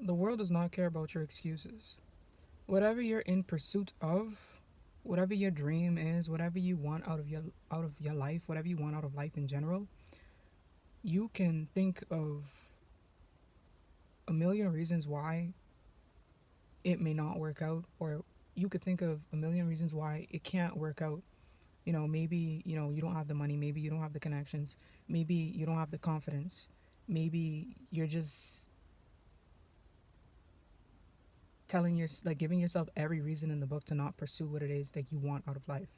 The world does not care about your excuses. Whatever you're in pursuit of, whatever your dream is, whatever you want out of your life, whatever you want out of life in general, you can think of a million reasons why it may not work out, or you could think of a million reasons why it can't work out. Maybe, you don't have the money, maybe you don't have the connections, maybe you don't have the confidence, maybe you're just giving yourself every reason in the book to not pursue what it is that you want out of life.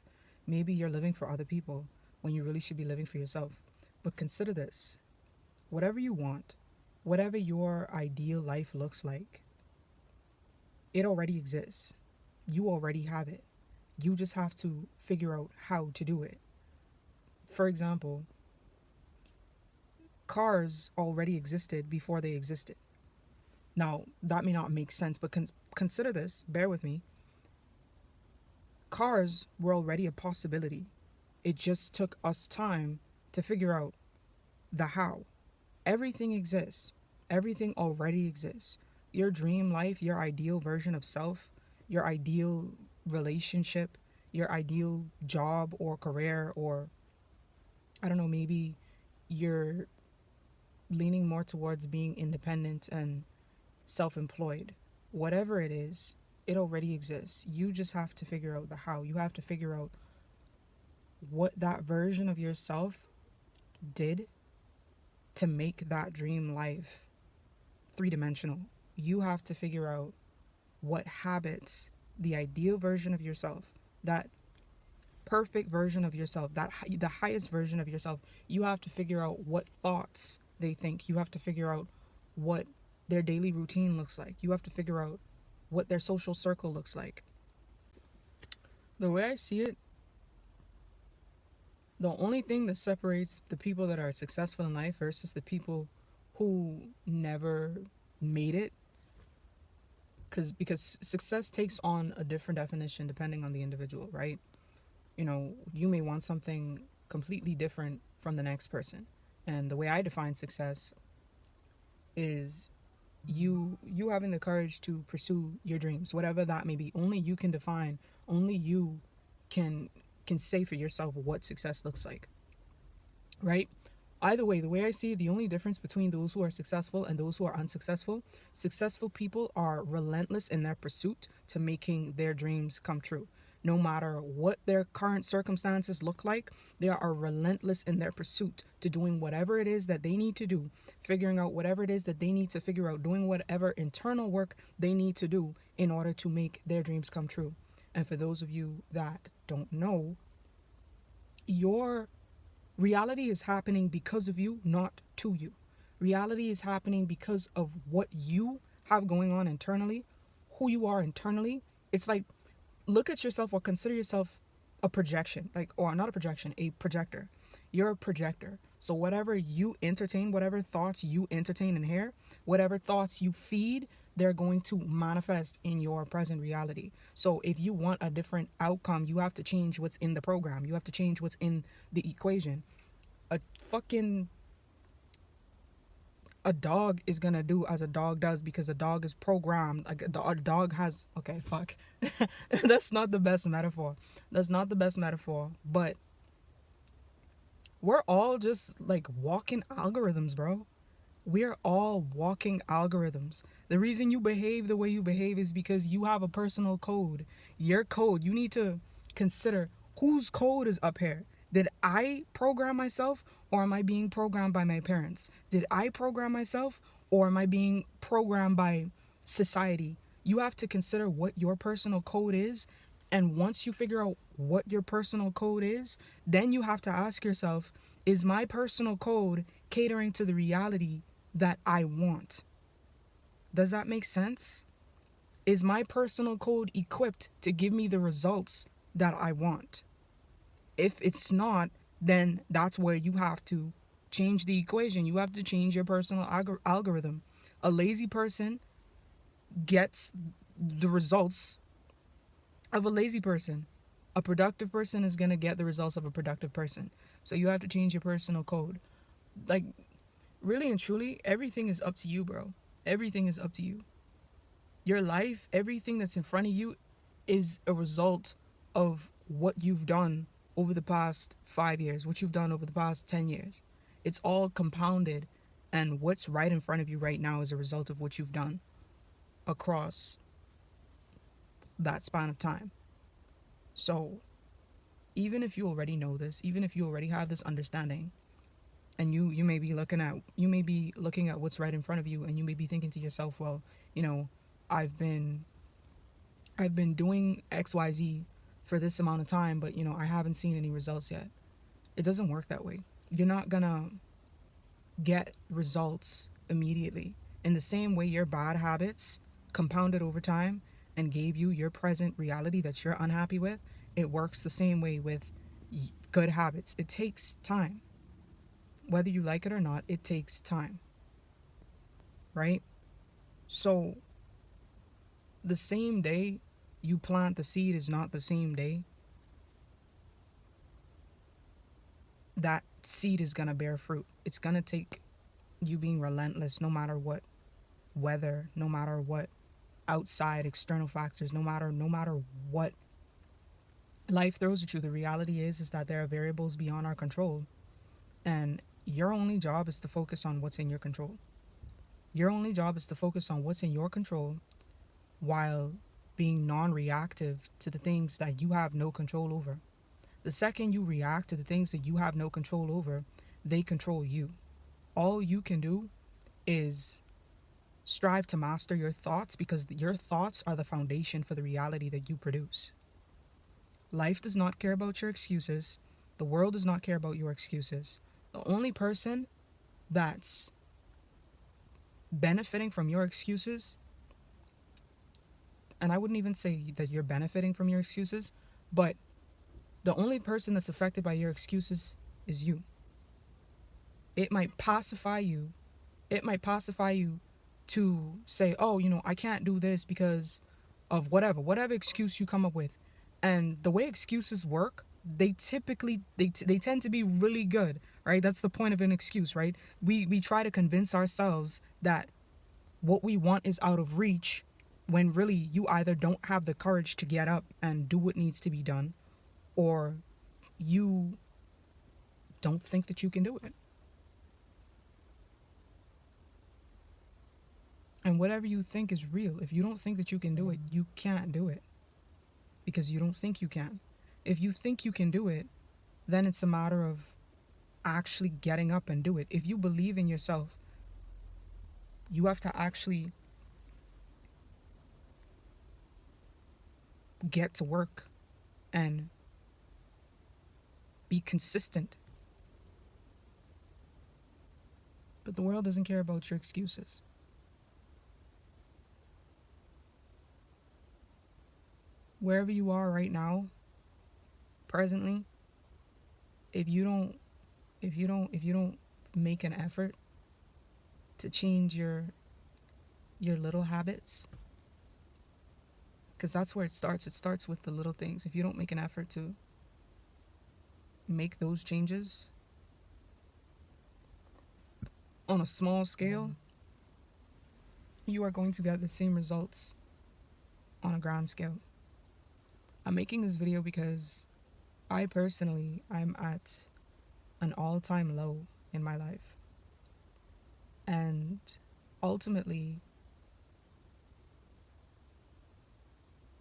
Maybe you're living for other people when you really should be living for yourself. But consider this: whatever you want, whatever your ideal life looks like, it already exists. You already have it. You just have to figure out how to do it. For example, cars already existed before they existed. Now, that may not make sense, but consider this, bear with me. Cars were already a possibility. It just took us time to figure out the how. Everything exists. Everything already exists. Your dream life, your ideal version of self, your ideal relationship, your ideal job or career, or I don't know, maybe you're leaning more towards being independent and self employed. Whatever it is, it already exists. You just have to figure out the how. You have to figure out what that version of yourself did to make that dream life three-dimensional. You have to figure out what habits the ideal version of yourself, that perfect version of yourself, the highest version of yourself, you have to figure out what thoughts they think. You have to figure out what their daily routine looks like. You have to figure out what their social circle looks like. The way I see it, the only thing that separates the people that are successful in life versus the people who never made it, because success takes on a different definition depending on the individual, right? You may want something completely different from the next person. And the way I define success is you having the courage to pursue your dreams, whatever that may be. Only you can define, only you can say for yourself what success looks like, right? Either way, the way I see it, the only difference between those who are successful and those who are unsuccessful, successful people are relentless in their pursuit to making their dreams come true. No matter what their current circumstances look like, they are relentless in their pursuit to doing whatever it is that they need to do, figuring out whatever it is that they need to figure out, doing whatever internal work they need to do in order to make their dreams come true. And for those of you that don't know, your reality is happening because of you, not to you. Reality is happening because of what you have going on internally, who you are internally. It's like, look at yourself or consider yourself a projection, or not a projection, a projector. You're a projector. So whatever you entertain, whatever thoughts you entertain in here, whatever thoughts you feed, they're going to manifest in your present reality. So if you want a different outcome, you have to change what's in the program. You have to change what's in the equation. A fucking a dog is gonna do as a dog does because a dog is programmed. Like a dog has, okay, fuck. That's not the best metaphor. That's not the best metaphor. But we're all just like walking algorithms, bro. We're all walking algorithms. The reason you behave the way you behave is because you have a personal code. Your code. You need to consider whose code is up here. Did I program myself, or am I being programmed by my parents? Did I program myself, or am I being programmed by society? You have to consider what your personal code is. And once you figure out what your personal code is, then you have to ask yourself, is my personal code catering to the reality that I want? Does that make sense? Is my personal code equipped to give me the results that I want? If it's not, then that's where you have to change the equation. You have to change your personal algorithm. A lazy person gets the results of a lazy person. A productive person is going to get the results of a productive person. So you have to change your personal code. Like, really and truly, everything is up to you, bro. Everything is up to you. Your life, everything that's in front of you, is a result of what you've done over the past 5 years, what you've done over the past 10 years. It's all compounded, and what's right in front of you right now is a result of what you've done across that span of time. So, even if you already know this, even if you already have this understanding, and you may be looking at what's right in front of you, and you may be thinking to yourself, well, you know, I've been I've been doing XYZ for this amount of time, but I haven't seen any results yet. It doesn't work that way. You're not gonna get results immediately. In the same way your bad habits compounded over time and gave you your present reality that you're unhappy with, it works the same way with good habits. It takes time. Whether you like it or not, it takes time. Right? So, the same day you plant the seed is not the same day that seed is going to bear fruit. It's going to take you being relentless no matter what weather, no matter what outside external factors, no matter what life throws at you. The reality is that there are variables beyond our control, and your only job is to focus on what's in your control. Your only job is to focus on what's in your control while being non-reactive to the things that you have no control over. The second you react to the things that you have no control over, they control you. All you can do is strive to master your thoughts, because your thoughts are the foundation for the reality that you produce. Life does not care about your excuses. The world does not care about your excuses. The only person that's benefiting from your excuses, and I wouldn't even say that you're benefiting from your excuses, but the only person that's affected by your excuses is you. It might pacify you. It might pacify you to say, oh, I can't do this because of whatever excuse you come up with. And the way excuses work, they typically, they tend to be really good, right? That's the point of an excuse, right? We try to convince ourselves that what we want is out of reach, when really you either don't have the courage to get up and do what needs to be done, or you don't think that you can do it. And whatever you think is real. If you don't think that you can do it, you can't do it, because you don't think you can. If you think you can do it, then it's a matter of actually getting up and do it. If you believe in yourself, you have to actually get to work and be consistent. But the world doesn't care about your excuses. Wherever you are right now, presently, if you don't make an effort to change your little habits, because that's where it starts with the little things. If you don't make an effort to make those changes on a small scale, you are going to get the same results on a grand scale. I'm making this video because I'm at an all-time low in my life. And ultimately,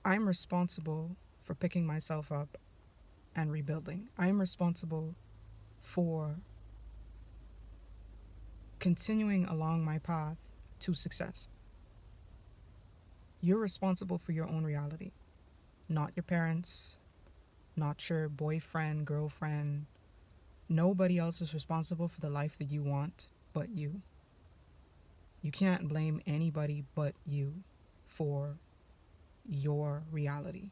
I'm responsible for picking myself up and rebuilding. I'm responsible for continuing along my path to success. You're responsible for your own reality, not your parents, not your boyfriend, girlfriend. Nobody else is responsible for the life that you want but you. You can't blame anybody but you for your reality.